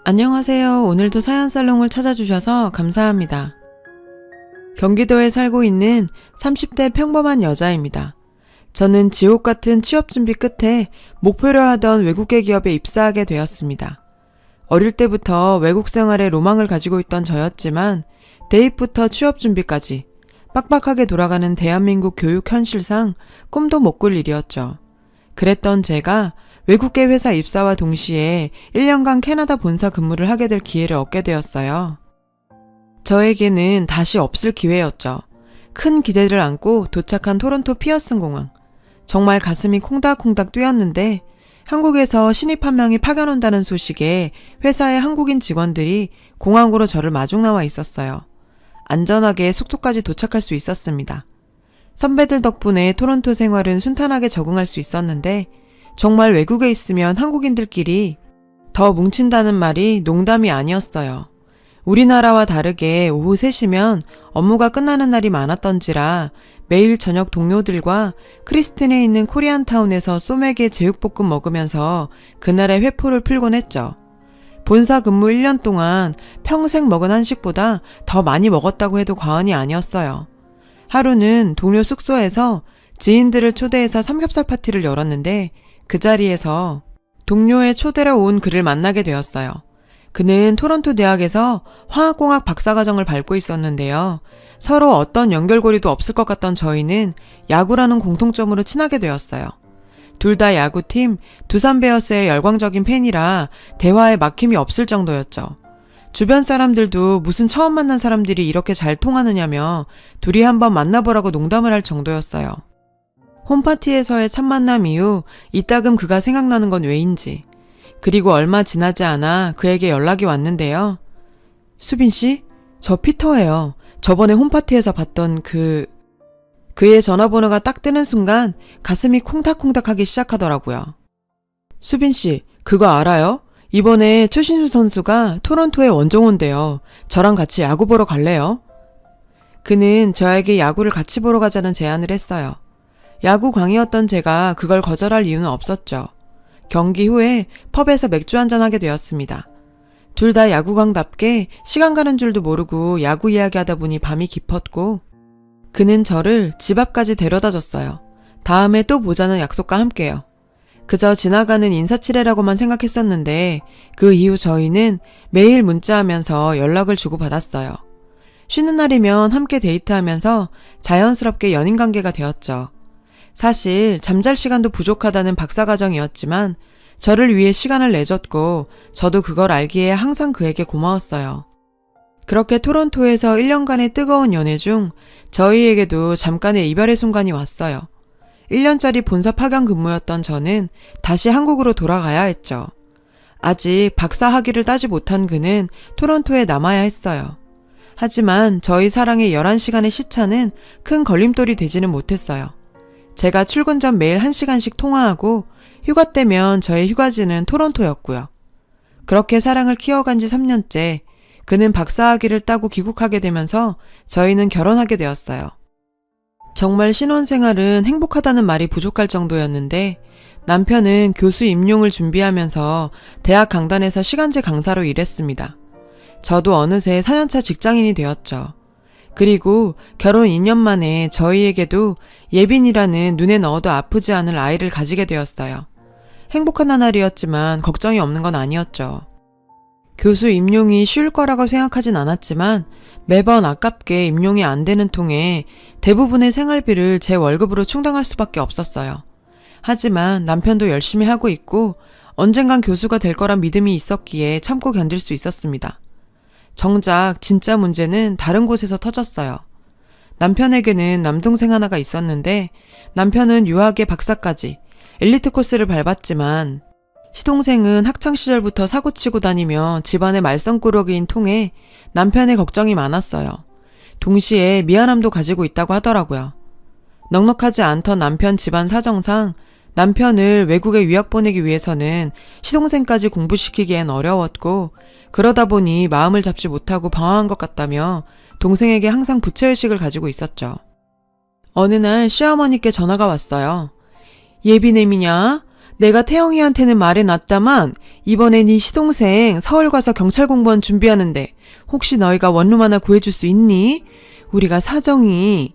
안녕하세요. 오늘도 사연살롱을 찾아주셔서 감사합니다. 경기도에 살고 있는 30대 평범한 여자입니다. 저는 지옥 같은 취업 준비 끝에 목표로 하던 외국계 기업에 입사하게 되었습니다. 어릴 때부터 외국 생활에 로망을 가지고 있던 저였지만 대입부터 취업 준비까지 빡빡하게 돌아가는 대한민국 교육 현실상 꿈도 못 꿀 일이었죠. 그랬던 제가 외국계 회사 입사와 동시에 1년간 캐나다 본사 근무를 하게 될 기회를 얻게 되었어요. 저에게는 다시 없을 기회였죠. 큰 기대를 안고 도착한 토론토 피어슨 공항. 정말 가슴이 콩닥콩닥 뛰었는데 한국에서 신입 한 명이 파견 온다는 소식에 회사의 한국인 직원들이 공항으로 저를 마중 나와 있었어요. 안전하게 숙소까지 도착할 수 있었습니다. 선배들 덕분에 토론토 생활은 순탄하게 적응할 수 있었는데 정말 외국에 있으면 한국인들끼리 더 뭉친다는 말이 농담이 아니었어요. 우리나라와 다르게 오후 3시면 업무가 끝나는 날이 많았던지라 매일 저녁 동료들과 크리스틴에 있는 코리안타운에서 소맥에 제육볶음 먹으면서 그날의 회포를 풀곤 했죠. 본사 근무 1년 동안 평생 먹은 한식보다 더 많이 먹었다고 해도 과언이 아니었어요. 하루는 동료 숙소에서 지인들을 초대해서 삼겹살 파티를 열었는데 그 자리에서 동료의 초대로 온 그를 만나게 되었어요. 그는 토론토 대학에서 화학공학 박사과정을 밟고 있었는데요. 서로 어떤 연결고리도 없을 것 같던 저희는 야구라는 공통점으로 친하게 되었어요. 둘 다 야구팀 두산 베어스의 열광적인 팬이라 대화에 막힘이 없을 정도였죠. 주변 사람들도 무슨 처음 만난 사람들이 이렇게 잘 통하느냐며 둘이 한번 만나보라고 농담을 할 정도였어요. 홈파티에서의 첫 만남 이후 이따금 그가 생각나는 건 왜인지. 그리고 얼마 지나지 않아 그에게 연락이 왔는데요. 수빈씨? 저 피터예요. 저번에 홈파티에서 봤던 그의 전화번호가 딱 뜨는 순간 가슴이 콩닥콩닥하기 시작하더라고요. 수빈씨, 그거 알아요? 이번에 추신수 선수가 토론토에 원정 온대요. 저랑 같이 야구 보러 갈래요? 그는 저에게 야구를 같이 보러 가자는 제안을 했어요. 야구광이었던 제가 그걸 거절할 이유는 없었죠. 경기 후에 펍에서 맥주 한잔 하게 되었습니다. 둘 다 야구광답게 시간 가는 줄도 모르고 야구 이야기하다 보니 밤이 깊었고 그는 저를 집 앞까지 데려다 줬어요. 다음에 또 보자는 약속과 함께요. 그저 지나가는 인사치레라고만 생각했었는데 그 이후 저희는 매일 문자하면서 연락을 주고받았어요. 쉬는 날이면 함께 데이트하면서 자연스럽게 연인관계가 되었죠. 사실 잠잘 시간도 부족하다는 박사과정이었지만 저를 위해 시간을 내줬고 저도 그걸 알기에 항상 그에게 고마웠어요. 그렇게 토론토에서 1년간의 뜨거운 연애 중 저희에게도 잠깐의 이별의 순간이 왔어요. 1년짜리 본사 파견 근무였던 저는 다시 한국으로 돌아가야 했죠. 아직 박사 학위를 따지 못한 그는 토론토에 남아야 했어요. 하지만 저희 사랑의 11시간의 시차는 큰 걸림돌이 되지는 못했어요. 제가 출근 전 매일 1시간씩 통화하고 휴가 때면 저의 휴가지는 토론토였고요. 그렇게 사랑을 키워간 지 3년째 그는 박사학위를 따고 귀국하게 되면서 저희는 결혼하게 되었어요. 정말 신혼생활은 행복하다는 말이 부족할 정도였는데 남편은 교수 임용을 준비하면서 대학 강단에서 시간제 강사로 일했습니다. 저도 어느새 4년차 직장인이 되었죠. 그리고 결혼 2년 만에 저희에게도 예빈이라는 눈에 넣어도 아프지 않을 아이를 가지게 되었어요. 행복한 나날이었지만 걱정이 없는 건 아니었죠. 교수 임용이 쉬울 거라고 생각하진 않았지만 매번 아깝게 임용이 안 되는 통에 대부분의 생활비를 제 월급으로 충당할 수밖에 없었어요. 하지만 남편도 열심히 하고 있고 언젠간 교수가 될 거란 믿음이 있었기에 참고 견딜 수 있었습니다. 정작 진짜 문제는 다른 곳에서 터졌어요. 남편에게는 남동생 하나가 있었는데 남편은 유학의 박사까지 엘리트 코스를 밟았지만 시동생은 학창시절부터 사고치고 다니며 집안의 말썽꾸러기인 통에 남편의 걱정이 많았어요. 동시에 미안함도 가지고 있다고 하더라고요. 넉넉하지 않던 남편 집안 사정상 남편을 외국에 유학 보내기 위해서는 시동생까지 공부시키기엔 어려웠고 그러다 보니 마음을 잡지 못하고 방황한 것 같다며 동생에게 항상 부채의식을 가지고 있었죠. 어느 날 시어머니께 전화가 왔어요. 예비냄이냐? 내가 태영이한테는 말해놨다만 이번에 네 시동생 서울 가서 경찰 공무원 준비하는데 혹시 너희가 원룸 하나 구해줄 수 있니? 우리가 사정이...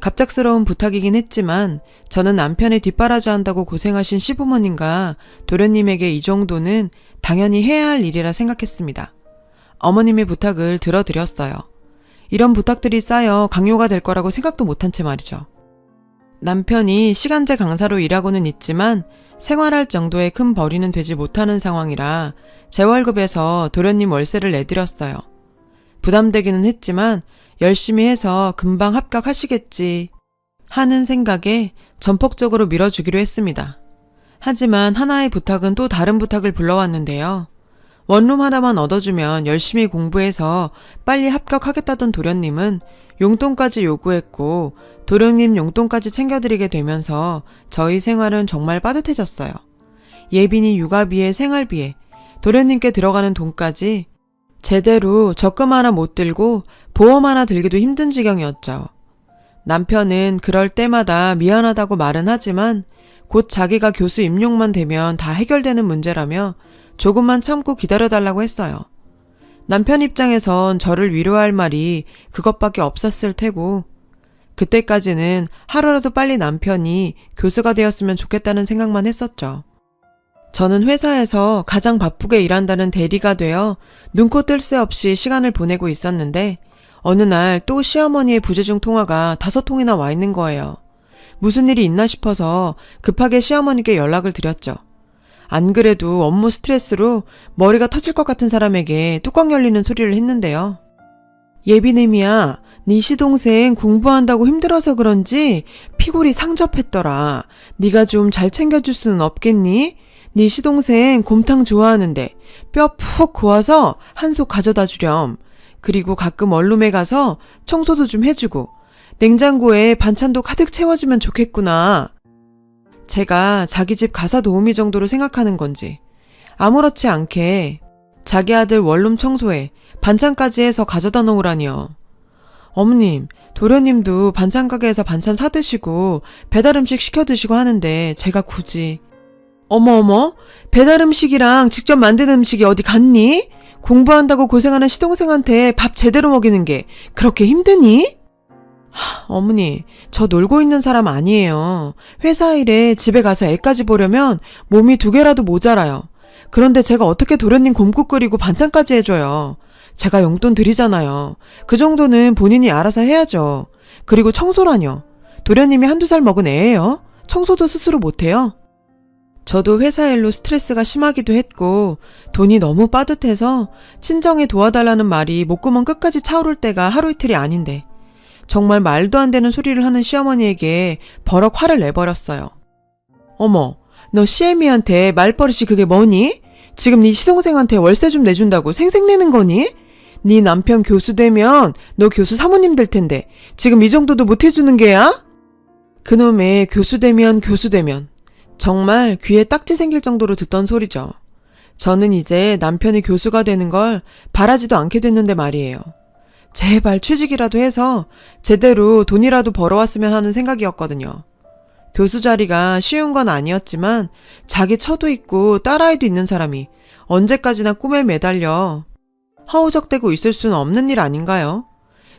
갑작스러운 부탁이긴 했지만 저는 남편의 뒷바라지 한다고 고생하신 시부모님과 도련님에게 이 정도는 당연히 해야 할 일이라 생각했습니다. 어머님의 부탁을 들어드렸어요. 이런 부탁들이 쌓여 강요가 될 거라고 생각도 못한 채 말이죠. 남편이 시간제 강사로 일하고는 있지만 생활할 정도의 큰 벌이는 되지 못하는 상황이라 제 월급에서 도련님 월세를 내드렸어요. 부담되기는 했지만 열심히 해서 금방 합격하시겠지 하는 생각에 전폭적으로 밀어주기로 했습니다. 하지만 하나의 부탁은 또 다른 부탁을 불러왔는데요. 원룸 하나만 얻어주면 열심히 공부해서 빨리 합격하겠다던 도련님은 용돈까지 요구했고 도련님 용돈까지 챙겨드리게 되면서 저희 생활은 정말 빠듯해졌어요. 예빈이 육아비에 생활비에 도련님께 들어가는 돈까지 제대로 적금 하나 못 들고 보험 하나 들기도 힘든 지경이었죠. 남편은 그럴 때마다 미안하다고 말은 하지만 곧 자기가 교수 임용만 되면 다 해결되는 문제라며 조금만 참고 기다려달라고 했어요. 남편 입장에선 저를 위로할 말이 그것밖에 없었을 테고 그때까지는 하루라도 빨리 남편이 교수가 되었으면 좋겠다는 생각만 했었죠. 저는 회사에서 가장 바쁘게 일한다는 대리가 되어 눈코 뜰 새 없이 시간을 보내고 있었는데 어느 날 또 시어머니의 부재중 통화가 5통이나 와 있는 거예요. 무슨 일이 있나 싶어서 급하게 시어머니께 연락을 드렸죠. 안 그래도 업무 스트레스로 머리가 터질 것 같은 사람에게 뚜껑 열리는 소리를 했는데요. 예비님이야, 네 시동생 공부한다고 힘들어서 그런지 피골이 상접했더라. 네가 좀 잘 챙겨줄 수는 없겠니? 네 시동생 곰탕 좋아하는데 뼈 푹 고아서 한 속 가져다 주렴. 그리고 가끔 원룸에 가서 청소도 좀 해주고 냉장고에 반찬도 가득 채워주면 좋겠구나. 제가 자기 집 가사 도우미 정도로 생각하는 건지 아무렇지 않게 자기 아들 원룸 청소에 반찬까지 해서 가져다 놓으라니요. 어머님, 도련님도 반찬 가게에서 반찬 사드시고 배달음식 시켜드시고 하는데 제가 굳이... 어머어머, 배달음식이랑 직접 만든 음식이 어디 갔니? 공부한다고 고생하는 시동생한테 밥 제대로 먹이는 게 그렇게 힘드니? 어머니, 저 놀고 있는 사람 아니에요. 회사 일에 집에 가서 애까지 보려면 몸이 2개라도 모자라요. 그런데 제가 어떻게 도련님 곰국 끓이고 반찬까지 해줘요. 제가 용돈 드리잖아요. 그 정도는 본인이 알아서 해야죠. 그리고 청소라뇨. 도련님이 1~2살 먹은 애예요. 청소도 스스로 못해요. 저도 회사 일로 스트레스가 심하기도 했고 돈이 너무 빠듯해서 친정에 도와달라는 말이 목구멍 끝까지 차오를 때가 하루 이틀이 아닌데 정말 말도 안 되는 소리를 하는 시어머니에게 버럭 화를 내버렸어요. 어머, 너 시애미한테 말버릇이 그게 뭐니? 지금 네 시동생한테 월세 좀 내준다고 생색내는 거니? 네 남편 교수 되면 너 교수 사모님 될 텐데 지금 이 정도도 못 해주는 게야? 그놈의 교수 되면 정말 귀에 딱지 생길 정도로 듣던 소리죠. 저는 이제 남편이 교수가 되는 걸 바라지도 않게 됐는데 말이에요. 제발 취직이라도 해서 제대로 돈이라도 벌어왔으면 하는 생각이었거든요. 교수 자리가 쉬운 건 아니었지만 자기 처도 있고 딸아이도 있는 사람이 언제까지나 꿈에 매달려 허우적대고 있을 수는 없는 일 아닌가요?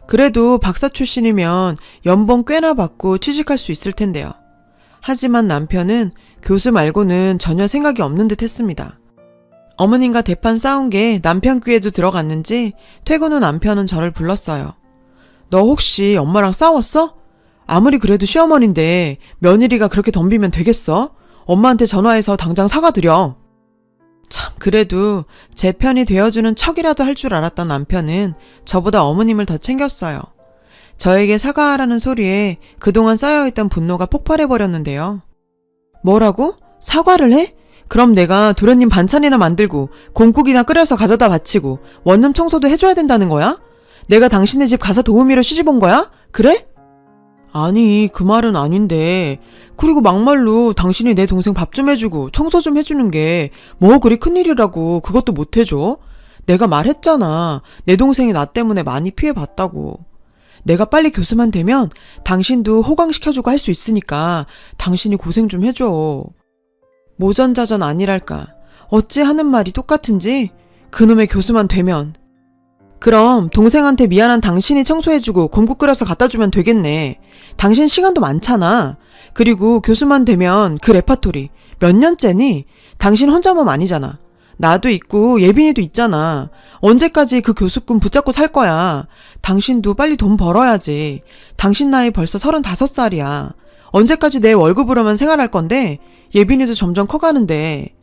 그래도 박사 출신이면 연봉 꽤나 받고 취직할 수 있을 텐데요. 하지만 남편은 교수 말고는 전혀 생각이 없는 듯 했습니다. 어머님과 대판 싸운 게 남편 귀에도 들어갔는지 퇴근 후 남편은 저를 불렀어요. 너 혹시 엄마랑 싸웠어? 아무리 그래도 시어머니인데 며느리가 그렇게 덤비면 되겠어? 엄마한테 전화해서 당장 사과드려. 참, 그래도 제 편이 되어주는 척이라도 할 줄 알았던 남편은 저보다 어머님을 더 챙겼어요. 저에게 사과하라는 소리에 그동안 쌓여있던 분노가 폭발해버렸는데요. 뭐라고? 사과를 해? 그럼 내가 도련님 반찬이나 만들고 곰국이나 끓여서 가져다 바치고 원룸 청소도 해줘야 된다는 거야? 내가 당신네 집 가서 도우미로 시집온 거야? 그래? 아니, 그 말은 아닌데. 그리고 막말로 당신이 내 동생 밥 좀 해주고 청소 좀 해주는 게 뭐 그리 큰일이라고 그것도 못 해줘? 내가 말했잖아. 내 동생이 나 때문에 많이 피해봤다고. 내가 빨리 교수만 되면 당신도 호강시켜주고 할 수 있으니까 당신이 고생 좀 해줘. 모전자전 아니랄까. 어찌 하는 말이 똑같은지. 그놈의 교수만 되면. 그럼 동생한테 미안한 당신이 청소해주고 곰국 끓여서 갖다주면 되겠네. 당신 시간도 많잖아. 그리고 교수만 되면 그 레파토리 몇 년째니? 당신 혼자 몸 아니잖아. 나도 있고 예빈이도 있잖아. 언제까지 그 교수 꿈 붙잡고 살 거야. 당신도 빨리 돈 벌어야지. 당신 나이 벌써 35살이야. 언제까지 내 월급으로만 생활할 건데 예빈이도 점점 커가는데.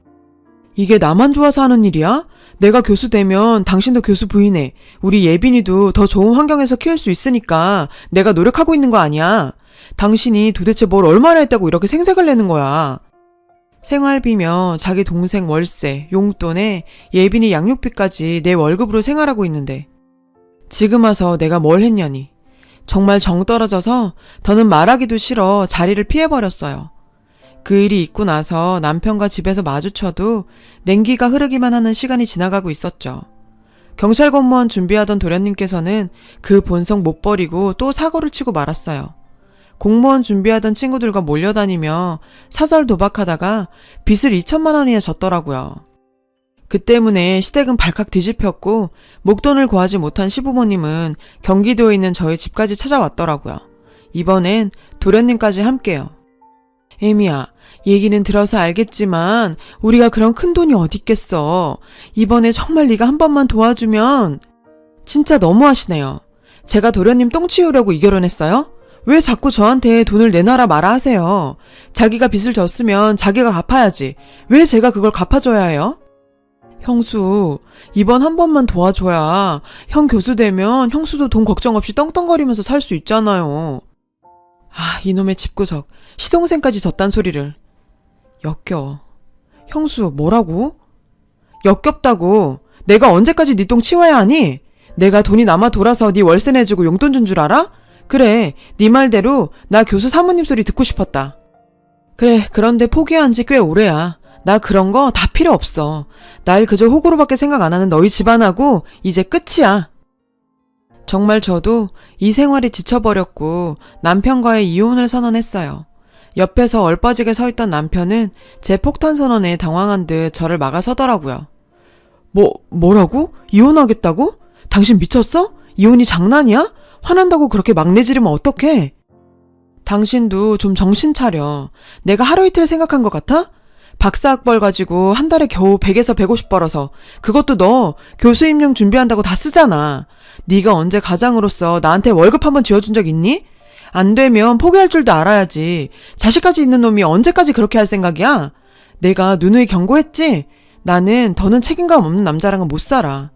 이게 나만 좋아서 하는 일이야? 내가 교수 되면 당신도 교수 부인해. 우리 예빈이도 더 좋은 환경에서 키울 수 있으니까 내가 노력하고 있는 거 아니야. 당신이 도대체 뭘 얼마나 했다고 이렇게 생색을 내는 거야. 생활비며 자기 동생 월세, 용돈에 예빈이 양육비까지 내 월급으로 생활하고 있는데 지금 와서 내가 뭘 했냐니. 정말 정 떨어져서 더는 말하기도 싫어 자리를 피해버렸어요. 그 일이 있고 나서 남편과 집에서 마주쳐도 냉기가 흐르기만 하는 시간이 지나가고 있었죠. 경찰 공무원 준비하던 도련님께서는 그 본성 못 버리고 또 사고를 치고 말았어요. 공무원 준비하던 친구들과 몰려다니며 사설 도박하다가 빚을 2천만 원이나 졌더라고요. 그 때문에 시댁은 발칵 뒤집혔고 목돈을 구하지 못한 시부모님은 경기도에 있는 저희 집까지 찾아왔더라고요. 이번엔 도련님까지 함께요. 애미야, 얘기는 들어서 알겠지만 우리가 그런 큰 돈이 어딨겠어. 이번에 정말 네가 한 번만 도와주면. 진짜 너무하시네요. 제가 도련님 똥 치우려고 이 결혼했어요? 왜 자꾸 저한테 돈을 내놔라 마라 하세요? 자기가 빚을 졌으면 자기가 갚아야지. 왜 제가 그걸 갚아줘야 해요? 형수, 이번 한 번만 도와줘야 형 교수 되면 형수도 돈 걱정 없이 떵떵거리면서 살 수 있잖아요. 아, 이놈의 집구석. 시동생까지 졌단 소리를. 역겨워. 형수, 뭐라고? 역겹다고. 내가 언제까지 네 똥 치워야 하니? 내가 돈이 남아 돌아서 네 월세 내주고 용돈 준 줄 알아? 그래, 네 말대로 나 교수 사모님 소리 듣고 싶었다. 그래, 그런데 포기한 지 꽤 오래야. 나 그런 거 다 필요 없어. 날 그저 호구로밖에 생각 안 하는 너희 집안하고 이제 끝이야. 정말 저도 이 생활이 지쳐버렸고 남편과의 이혼을 선언했어요. 옆에서 얼빠지게 서 있던 남편은 제 폭탄 선언에 당황한 듯 저를 막아서더라고요. 뭐라고? 이혼하겠다고? 당신 미쳤어? 이혼이 장난이야? 화난다고 그렇게 막내지르면 어떡해? 당신도 좀 정신 차려. 내가 하루 이틀 생각한 것 같아? 박사학벌 가지고 한 달에 겨우 100에서 150 벌어서 그것도 너 교수 임용 준비한다고 다 쓰잖아. 네가 언제 가장으로서 나한테 월급 한번 쥐어준 적 있니? 안 되면 포기할 줄도 알아야지. 자식까지 있는 놈이 언제까지 그렇게 할 생각이야? 내가 누누이 경고했지? 나는 더는 책임감 없는 남자랑은 못 살아.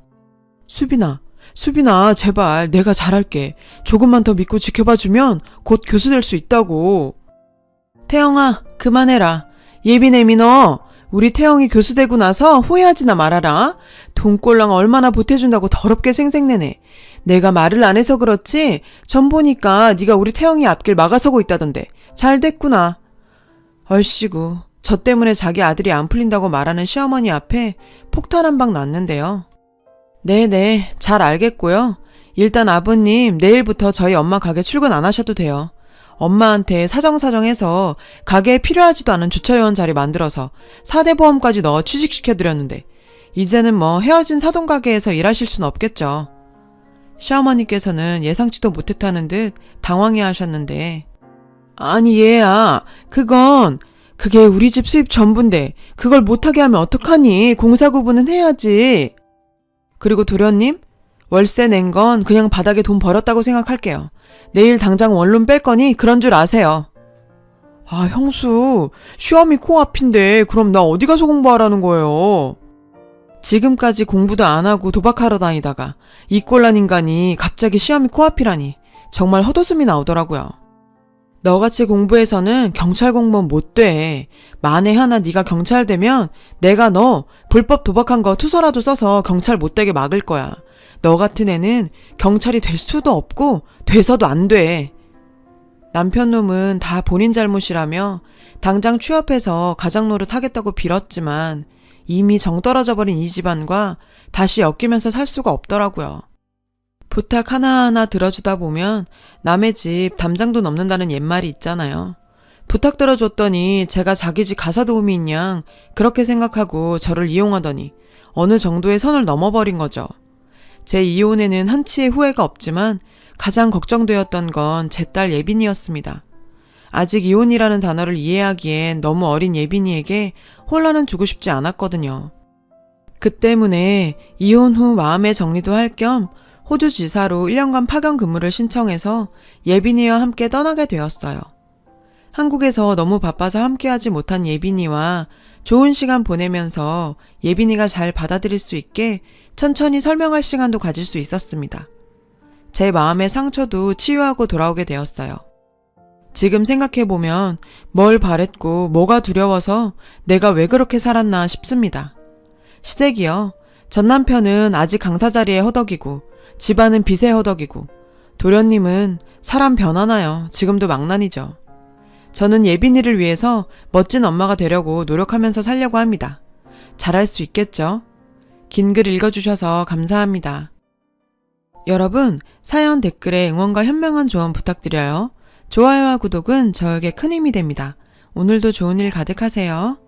수빈아, 제발 내가 잘할게. 조금만 더 믿고 지켜봐주면 곧 교수 될 수 있다고. 태영아, 그만해라. 예빈애미 너, 우리 태영이 교수 되고 나서 후회하지나 말아라. 돈꼴랑 얼마나 보태준다고 더럽게 생색내네. 내가 말을 안 해서 그렇지 전 보니까 네가 우리 태영이 앞길 막아서고 있다던데. 잘 됐구나. 얼씨구, 저 때문에 자기 아들이 안 풀린다고 말하는 시어머니 앞에 폭탄 한 방 났는데요. 네네, 잘 알겠고요. 일단 아버님 내일부터 저희 엄마 가게 출근 안 하셔도 돼요. 엄마한테 사정사정해서 가게에 필요하지도 않은 주차요원 자리 만들어서 4대 보험까지 넣어 취직시켜드렸는데 이제는 뭐 헤어진 사돈가게에서 일하실 순 없겠죠. 시어머니께서는 예상치도 못했다는 듯 당황해 하셨는데, 아니 얘야, 그게 우리 집 수입 전부인데 그걸 못하게 하면 어떡하니? 공사 구분은 해야지. 그리고 도련님, 월세 낸 건 그냥 바닥에 돈 벌었다고 생각할게요. 내일 당장 원룸 뺄 거니 그런 줄 아세요. 아, 형수, 시험이 코앞인데 그럼 나 어디 가서 공부하라는 거예요? 지금까지 공부도 안 하고 도박하러 다니다가 이 꼴난 인간이 갑자기 시험이 코앞이라니 정말 헛웃음이 나오더라고요. 너같이 공부해서는 경찰 공무원 못 돼. 만에 하나 네가 경찰 되면 내가 너 불법 도박한 거 투서라도 써서 경찰 못 되게 막을 거야. 너 같은 애는 경찰이 될 수도 없고 돼서도 안 돼. 남편 놈은 다 본인 잘못이라며 당장 취업해서 가장 노릇 하겠다고 빌었지만 이미 정 떨어져 버린 이 집안과 다시 엮이면서 살 수가 없더라고요. 부탁 하나하나 들어주다 보면 남의 집 담장도 넘는다는 옛말이 있잖아요. 부탁 들어줬더니 제가 자기 집 가사 도우미 있냐 그렇게 생각하고 저를 이용하더니 어느 정도의 선을 넘어버린 거죠. 제 이혼에는 한치의 후회가 없지만 가장 걱정되었던 건 제 딸 예빈이었습니다. 아직 이혼이라는 단어를 이해하기엔 너무 어린 예빈이에게 혼란은 주고 싶지 않았거든요. 그 때문에 이혼 후 마음의 정리도 할 겸 호주 지사로 1년간 파견 근무를 신청해서 예빈이와 함께 떠나게 되었어요. 한국에서 너무 바빠서 함께하지 못한 예빈이와 좋은 시간 보내면서 예빈이가 잘 받아들일 수 있게 천천히 설명할 시간도 가질 수 있었습니다. 제 마음의 상처도 치유하고 돌아오게 되었어요. 지금 생각해보면 뭘 바랬고 뭐가 두려워서 내가 왜 그렇게 살았나 싶습니다. 시댁이요. 전 남편은 아직 강사 자리에 허덕이고 집안은 빚에 허덕이고 도련님은 사람 변하나요? 지금도 망난이죠. 저는 예빈이를 위해서 멋진 엄마가 되려고 노력하면서 살려고 합니다. 잘할 수 있겠죠? 긴 글 읽어주셔서 감사합니다. 여러분, 사연 댓글에 응원과 현명한 조언 부탁드려요. 좋아요와 구독은 저에게 큰 힘이 됩니다. 오늘도 좋은 일 가득하세요.